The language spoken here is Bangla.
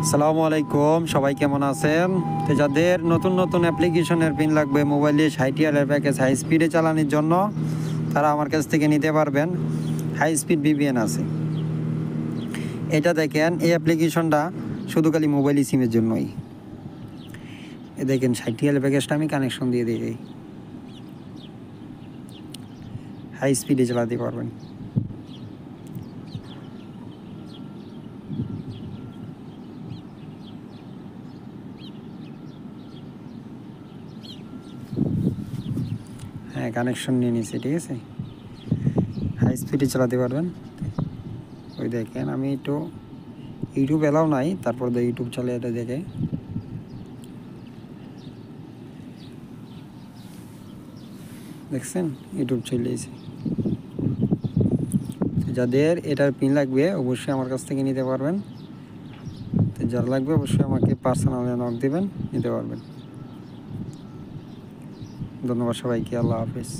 আসসালামু আলাইকুম, সবাই কেমন আছেন? তো যাদের নতুন নতুন অ্যাপ্লিকেশনের পিন লাগবে মোবাইলে 60 ইয়ারের প্যাকেজ হাই স্পিডে চালানোর জন্য, তারা আমার কাছ থেকে নিতে পারবেন। হাই স্পিড ভিপিএন আছে। এটা দেখেন, এই অ্যাপ্লিকেশনটা শুধু খালি মোবাইল সিমের জন্যই। এ দেখেন 60 ইয়ারের প্যাকেজটা আমি কানেকশন দিয়ে দিই, হাই স্পিডে চালাতে পারবেন। হ্যাঁ, কানেকশন নিয়ে নিয়েছি, ঠিক আছে। হাই স্পিডে চালাতে পারবেন। ওই দেখেন, আমি একটু ইউটিউব এলাও নাই, তারপর ইউটিউব চলে, এটা দেখে দেখছেন ইউটিউব চলে এসেছে। যাদের এটার পিন লাগবে অবশ্যই আমার কাছ থেকে নিতে পারবেন। তো যার লাগবে অবশ্যই আমাকে পার্সোনালি নক দেবেন, নিতে পারবেন। ধন্যবাদ সবাইকে, আল্লাহ হাফেজ।